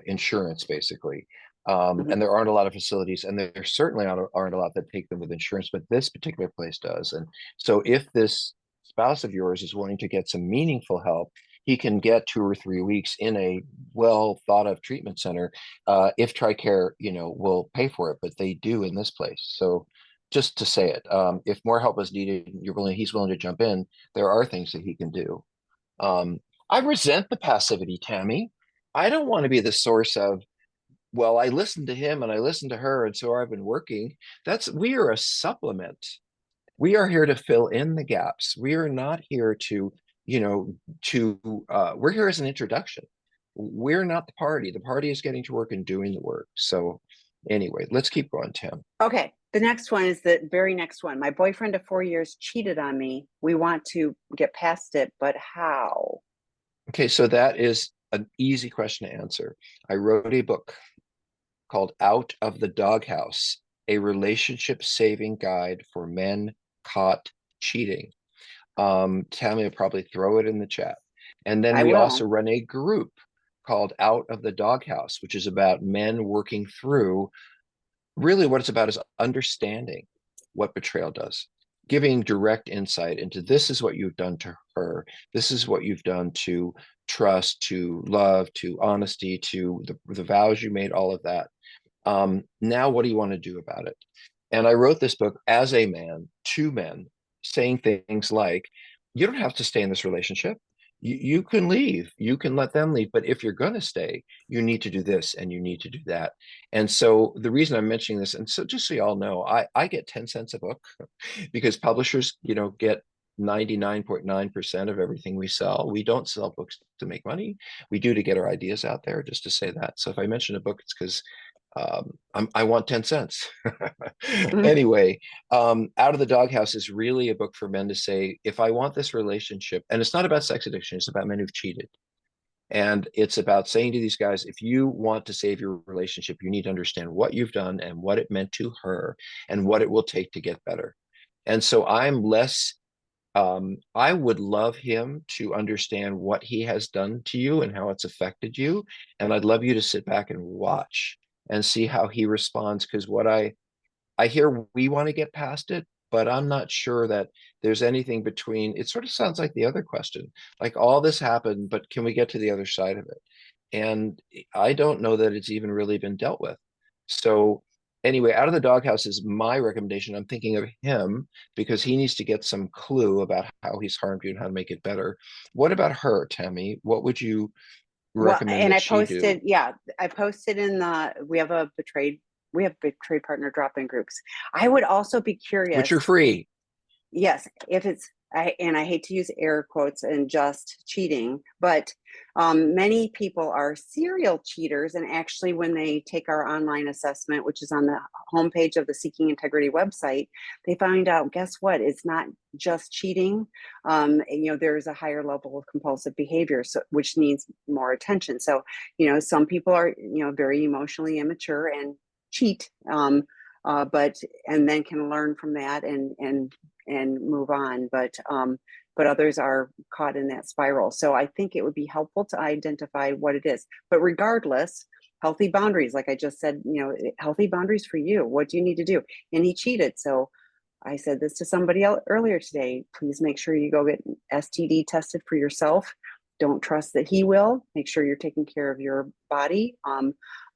insurance, basically. Mhm. And there aren't a lot of facilities, and there certainly aren't a lot that take them with insurance, but this particular place does. And so if this spouse of yours is willing to get some meaningful help, he can get 2 or 3 weeks in a well thought of treatment center, if TRICARE, will pay for it, but they do in this place. So just to say it, if more help is needed, he's willing to jump in. There are things that he can do. I resent the passivity, Tammy. I don't want to be the source of, well, I listened to him and I listened to her, and so I've been working. We are a supplement. We are here to fill in the gaps. We are not here to, we're here as an introduction. We're not the party. The party is getting to work and doing the work. So anyway, let's keep going, Tim. Okay. The next one is the very next one. My boyfriend of 4 years cheated on me. We want to get past it, but how? Okay, so that is an easy question to answer. I wrote a book called Out of the Doghouse, a relationship saving guide for men caught cheating. Tammy will probably throw it in the chat. And then I we also will. run a group called Out of the Doghouse, which is about men working through, really what it's about is understanding what betrayal does, giving direct insight into, this is what you've done to her. This is what you've done to trust, to love, to honesty, to the vows you made, all of that. Now, what do you want to do about it? And I wrote this book as a man to men, saying things like, you don't have to stay in this relationship. You can leave, you can let them leave. But if you're going to stay, you need to do this and you need to do that. And so the reason I'm mentioning this, and so just so you all know, I get 10 cents a book because publishers, get 99.9% of everything we sell. We don't sell books to make money. We do to get our ideas out there, just to say that. So if I mention a book, it's because I want 10 cents. Mhm. Anyway, Out of the Doghouse is really a book for men to say, if I want this relationship, and it's not about sex addiction, it's about men who've cheated. And it's about saying to these guys, if you want to save your relationship, you need to understand what you've done and what it meant to her and what it will take to get better. And so I'm less, I would love him to understand what he has done to you and how it's affected you. And I'd love you to sit back and watch and see how he responds. Because I hear we want to get past it, but I'm not sure that there's anything between. It sort of sounds like the other question, like all this happened, but can we get to the other side of it? And I don't know that it's even really been dealt with. So anyway, Out of the Doghouse is my recommendation. I'm thinking of him because he needs to get some clue about how he's harmed you and how to make it better. What about her, Tammy? What would you Well, recommend and that I she do? posted, yeah, I posted in the, we have betrayed partner drop-in groups. I would also be Which are curious. free. Yes, if it's, and I hate to use air quotes and just cheating, but many people are serial cheaters. And actually, when they take our online assessment, which is on the homepage of the Seeking Integrity website, they find out, guess what? It's not just cheating. And, there's a higher level of compulsive behavior, so which needs more attention. So, some people are, very emotionally immature and cheat. But and then can learn from that and move on, but others are caught in that spiral. So I think it would be helpful to identify what it is. But regardless, healthy boundaries, like I just said, healthy boundaries for you. What do you need to do? And he cheated. So I said this to somebody else earlier today. Please make sure you go get STD tested for yourself. Don't trust that he will. Make sure you're taking care of your body,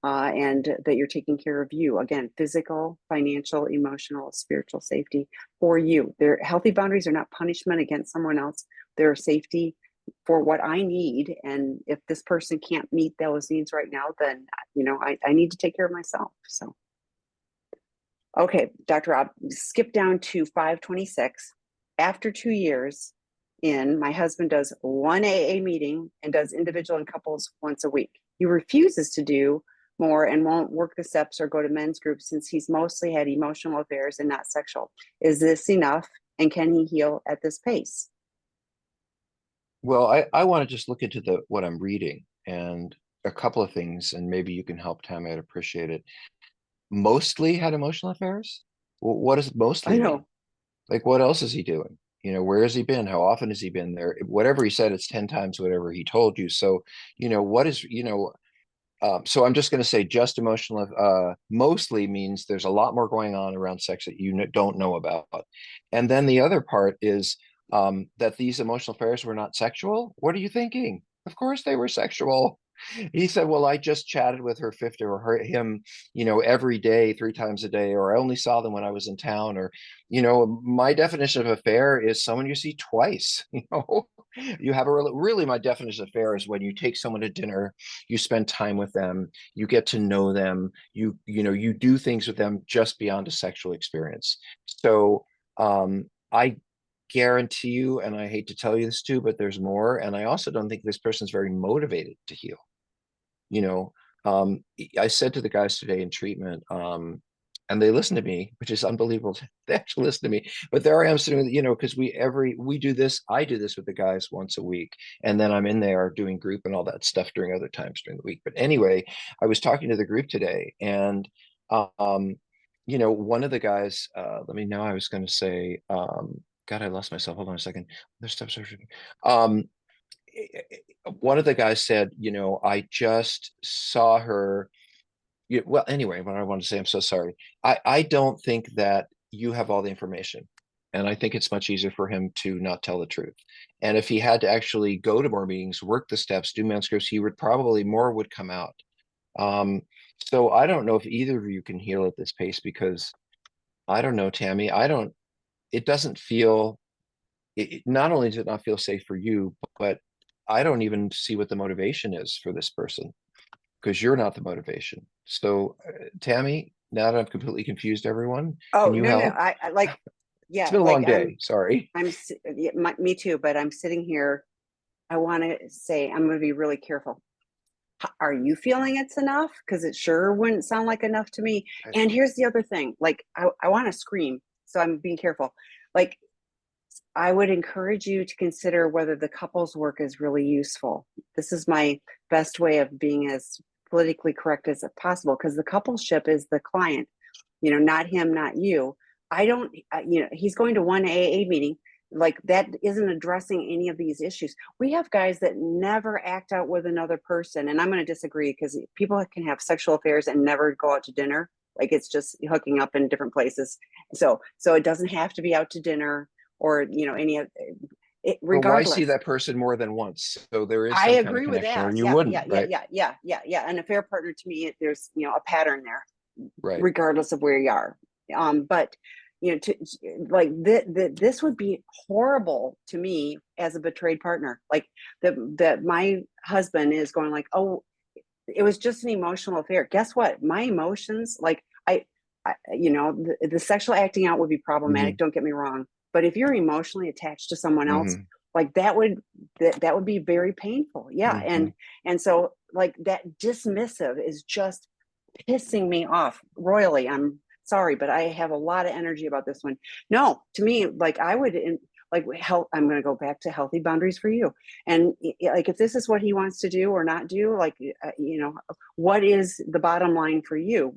and that you're taking care of you. Again, physical, financial, emotional, spiritual safety for you. Their healthy boundaries are not punishment against someone else. They're safety for what I need. And if this person can't meet those needs right now, then I need to take care of myself. So okay, Dr. Rob, skip down to 526. After 2 years in, my husband does one AA meeting and does individual and couples once a week. He refuses to do more and won't work the steps or go to men's groups since he's mostly had emotional affairs and not sexual. Is this enough? And can he heal at this pace? Well, I want to just look into what I'm reading and a couple of things, and maybe you can help Tammy. I'd appreciate it. Mostly had emotional affairs? What does I mostly mean? know. Like, what else is he doing? Where has he been? How often has he been there? Whatever he said, it's 10 times whatever he told you. So, what is, so I'm just going to say just emotional, mostly means there's a lot more going on around sex that you don't know about. And then the other part is that these emotional affairs were not sexual. What are you thinking? Of course they were sexual. He said, well, I just chatted with her 50 or him, every day, 3 times a day, or I only saw them when I was in town. Or, my definition of affair is someone you see twice. You have really, my definition of affair is when you take someone to dinner, you spend time with them, you get to know them, you do things with them just beyond a sexual experience. So I guarantee you, and I hate to tell you this too, but there's more. And I also don't think this person's very motivated to heal. you know um I said to the guys today in treatment, and they listen to me, which is unbelievable. They actually listen to me, but there I am sitting, because we do this. I do this with the guys once a week, and then I'm in there doing group and all that stuff during other times during the week. But anyway, I was talking to the group today, and one of the guys, let me know, I was going to say, God, I lost myself, hold on a second. There's stuff. um one of the guys said, I just saw her. Well, anyway, what I want to say, I'm so sorry. I don't think that you have all the information. And I think it's much easier for him to not tell the truth. And if he had to actually go to more meetings, work the steps, do manuscripts, he would probably more would come out. Um, so I don't know if either of you can heal at this pace because I don't know, Tammy. It doesn't feel, not only does it not feel safe for you, but I don't even see what the motivation is for this person because you're not the motivation. So, Tammy, now that I've completely confused everyone, can Oh, you no, no. help? I like, It's yeah, been a like long day. Sorry. yeah, me too, but I'm sitting here. I want to say, I'm going to be really careful. Are you feeling it's enough? Because it sure wouldn't sound like enough to me. I- And here's the other thing, like I want to scream, so I'm being careful. Like I would encourage you to consider whether the couples work is really useful. This is my best way of being as politically correct as possible, because the coupleship is the client, not him, not you. I don't, he's going to one AA meeting. Like that isn't addressing any of these issues. We have guys that never act out with another person. And I'm going to disagree, because people can have sexual affairs and never go out to dinner. Like it's just hooking up in different places. So it doesn't have to be out to dinner or, any of it, But why see regardless. that person more than once? So there is I some kind of agree with connection, or that. you Yeah, wouldn't, yeah, yeah, right? yeah, yeah, yeah, yeah. And a fair partner, to me, there's, a pattern there, Right. regardless of where you are. But to like this would be horrible to me as a betrayed partner. Like that my husband is going like, oh, it was just an emotional affair. Guess what? My emotions, like the sexual acting out would be problematic. Hmm. Don't get me wrong, but if you're emotionally attached to someone else, Hmm. like that would be very painful. Yeah, Hmm. and so like that dismissive is just pissing me off royally. I'm sorry, but I have a lot of energy about this one. No, to me, like I would like help. I'm going to go back to healthy boundaries for you. And like, if this is what he wants to do or not do, like, what is the bottom line for you?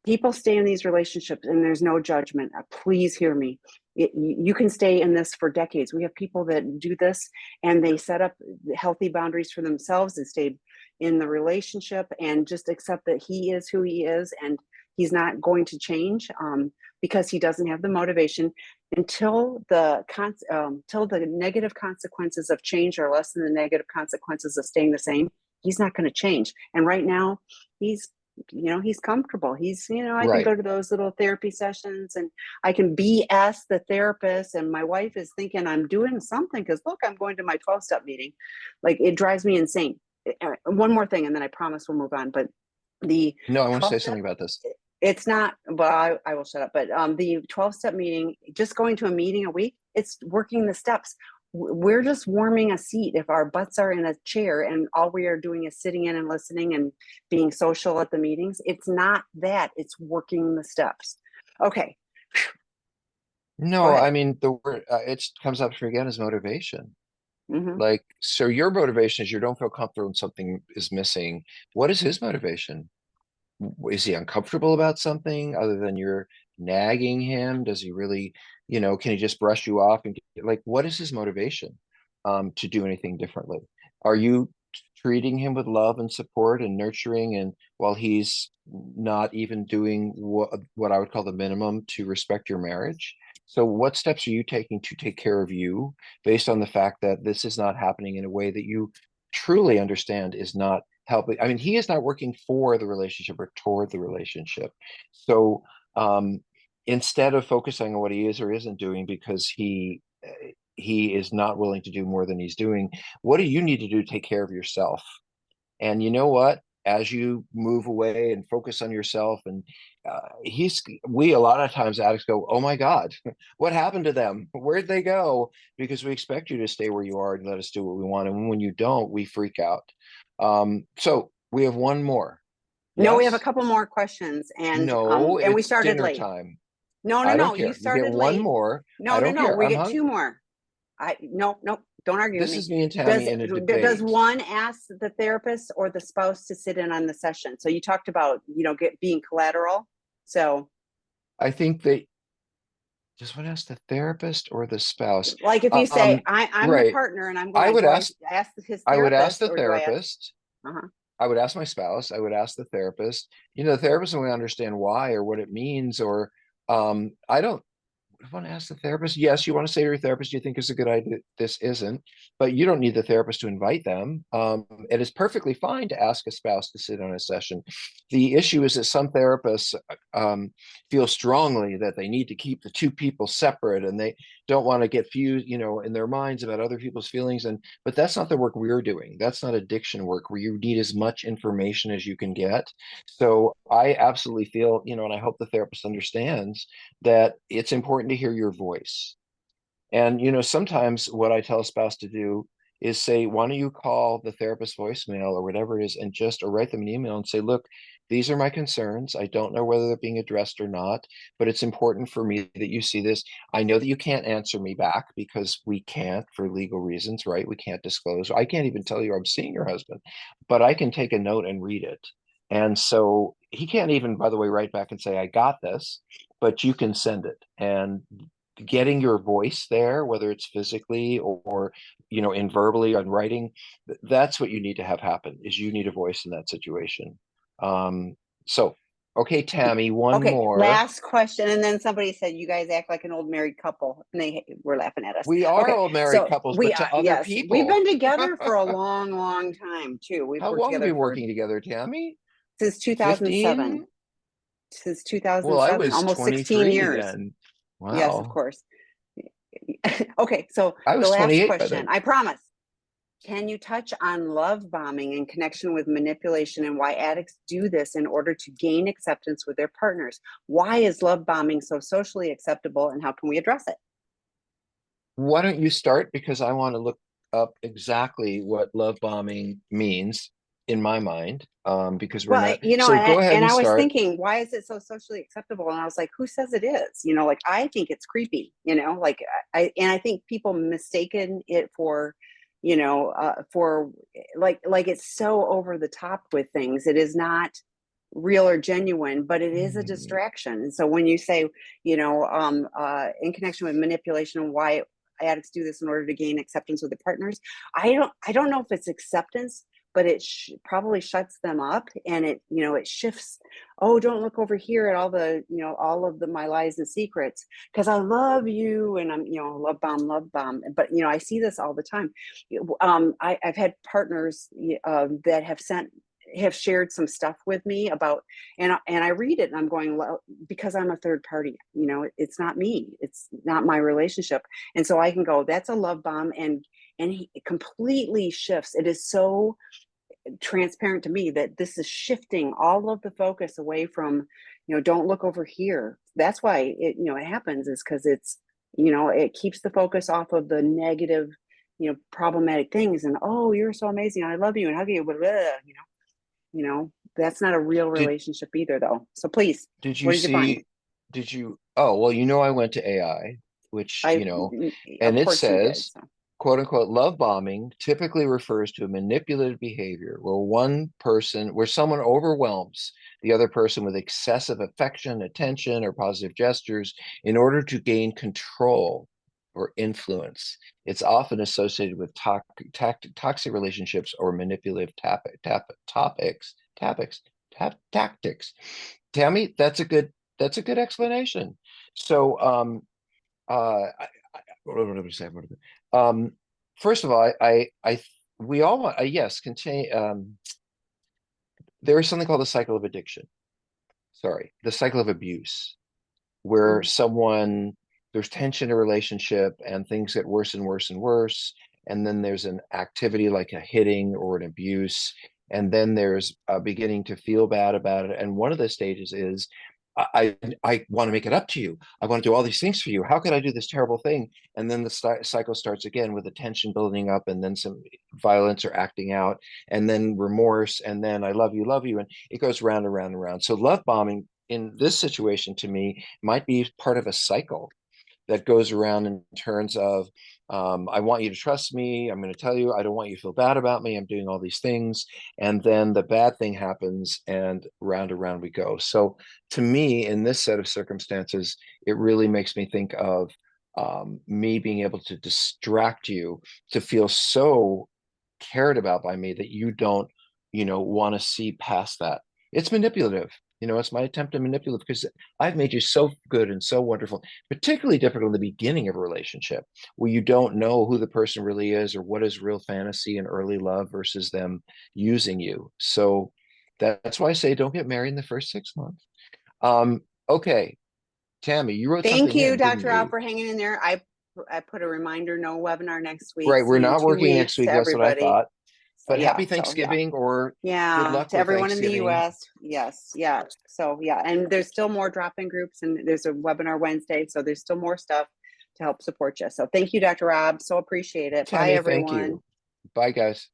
People stay in these relationships and there's no judgment. Please hear me. You can stay in this for decades. We have people that do this and they set up healthy boundaries for themselves and stay in the relationship and just accept that he is who he is and he's not going to change, because he doesn't have the motivation until till the negative consequences of change are less than the negative consequences of staying the same. He's not going to change. And right now, he's he's comfortable. I can Right. go to those little therapy sessions and I can BS the therapist. And my wife is thinking I'm doing something because look, I'm going to my 12-step meeting. Like it drives me insane. One more thing, and then I promise we'll move on. But the No, I want to say 12 step, something about this. it's not, but I will shut up. But the 12-step meeting, just going to a meeting a week, it's working the steps. We're just warming a seat if our butts are in a chair and all we are doing is sitting in and listening and being social at the meetings. It's not that, it's working the steps. Okay, go No, ahead. I mean, the word it comes up for me again is motivation. Hmm. Like, so your motivation is you don't feel comfortable when something is missing. What is his motivation? Is he uncomfortable about something other than you're nagging him? Does he really, can he just brush you off and like, what is his motivation to do anything differently? Are you treating him with love and support and nurturing, and while he's not even doing what I would call the minimum to respect your marriage? So what steps are you taking to take care of you based on the fact that this is not happening in a way that you truly understand is not helping? I mean, he is not working for the relationship or toward the relationship. So instead of focusing on what he is or isn't doing because he is not willing to do more than he's doing, what do you need to do to take care of yourself? And you know what? As you move away and focus on yourself, and we a lot of times addicts go, oh my God, what happened to them? Where'd they go? Because we expect you to stay where you are and let us do what we want. And when you don't, we freak out. So we have one more. No, we have a Yes? couple more questions, No, and we it's started dinner late. time. No, no, I don't no, you care. You get started one late. more. I No, no, don't no, care. we I'm get two hungry. more. No, no, don't argue with This me. is me and Does Tammy in a does debate. one ask the therapist or the spouse to sit in on the session? So you talked about, being collateral. So I think they just want to ask the therapist or the spouse. like if you say, Um, I'm the right. partner and I'm I going, would do I ask ask his I would ask therapist the or do I ask? therapist. Uh-huh. I would ask my spouse. I would ask the therapist. The therapist will understand why or what it means. Or I don't want to ask the therapist. Yes, you want to say to your therapist, you think it's a good idea. This isn't, but you don't need the therapist to invite them. It is perfectly fine to ask a spouse to sit on a session. The issue is that some therapists um, feel strongly that they need to keep the two people separate, and they don't want to get fused, in their minds about other people's feelings. But that's not the work we're doing. That's not addiction work where you need as much information as you can get. So I absolutely feel, and I hope the therapist understands that it's important to hear your voice. And sometimes what I tell a spouse to do is say, why don't you call the therapist voicemail or whatever it is, and just, or write them an email and say, look, these are my concerns. I don't know whether they're being addressed or not, but it's important for me that you see this. I know that you can't answer me back because we can't, for legal reasons, right? We can't disclose. I can't even tell you I'm seeing your husband, but I can take a note and read it. And so he can't even, by the way, write back and say, I got this, but you can send it. And getting your voice there, whether it's physically or in verbally on writing, that's what you need to have happen, is you need a voice in that situation. So, okay, Tammy, one Okay, more. last question. And then somebody said, you guys act like an old married couple, and they were laughing at us. We are Okay, old married so couples, we but are, to other yes, we've people. been together for a long, long time too. We've How worked long have we together been working together, Tammy? since 2007. 15? Since Well, I 2007, was almost 16 23 years. then. Yes, of Wow. course. Okay, so I the was last 28 by question, then. I promise. Can you touch on love bombing in connection with manipulation and why addicts do this in order to gain acceptance with their partners? Why is love bombing so socially acceptable, and how can we address it? Why don't you start? Because I want to look up exactly what love bombing means in my mind. Because we're Well, not. you know, So go ahead and and I was start. thinking, why is it so socially acceptable? And I was like, who says it is? You know, like I think it's creepy. You know, like I think people mistaken it for, for like it's so over the top with things. It is not real or genuine, but it is a Hmm. distraction. And so when you say, in connection with manipulation, why addicts do this in order to gain acceptance with their partners, I don't know if it's acceptance, but it probably shuts them up, and it shifts. Oh, don't look over here at all of my lies and secrets, because I love you, and I'm, love bomb. But I see this all the time. I've had partners that have shared some stuff with me about, and I read it and I'm going, well, because I'm a third party, it's not me, it's not my relationship. And so I can go, that's a love bomb. And he completely shifts. It is so transparent to me that this is shifting all of the focus away from, don't look over here. That's why it happens, is because it keeps the focus off of the negative, problematic things. And, oh, you're so amazing, I love you, and hug you, blah, blah, that's not a real Did relationship either, though. So please, did you what did you find? see? Did you? Oh, well, I went to AI, which, I, and of it course you did. says, So, quote unquote, love bombing typically refers to a manipulative behavior where someone overwhelms the other person with excessive affection, attention, or positive gestures in order to gain control or influence. It's often associated with toxic relationships or manipulative tactics. Tammy, that's a good explanation. So, what am I say? First of all, we all want, yes, contain. There is something called the cycle of addiction. Sorry, the cycle of abuse, where mhm. there's tension in a relationship and things get worse and worse and worse. And then there's an activity like a hitting or an abuse. And then there's beginning to feel bad about it. And one of the stages is, I want to make it up to you. I want to do all these things for you. How could I do this terrible thing? And then the cycle starts again with the tension building up, and then some violence or acting out, and then remorse, and then I love you. And it goes round and round and round. So love bombing in this situation to me might be part of a cycle that goes around in terms of, I want you to trust me. I'm going to tell you, I don't want you to feel bad about me. I'm doing all these things. And then the bad thing happens, and round and round we go. So to me, in this set of circumstances, it really makes me think of me being able to distract you to feel so cared about by me that you don't, want to see past that. It's manipulative. It's my attempt to manipulate, because I've made you so good and so wonderful, particularly difficult in the beginning of a relationship where you don't know who the person really is or what is real fantasy and early love versus them using you. So that's why I say don't get married in the first 6 months. Okay, Tammy, you wrote Thank something you, in, didn't Dr. Rob, you? for hanging in there. I put a reminder, no webinar next week. Right, See we're you in not two working next weeks week. to That's what I everybody. thought. So But happy yeah, so yeah. Thanksgiving, or good Yeah, luck to with everyone in the Thanksgiving. US. Yes, yeah. So yeah, and there's still more drop-in groups, and there's a webinar Wednesday, so there's still more stuff to help support you. So thank you, Dr. Rob. So appreciate it. Bye, Tammy, thank everyone. you. Bye, guys.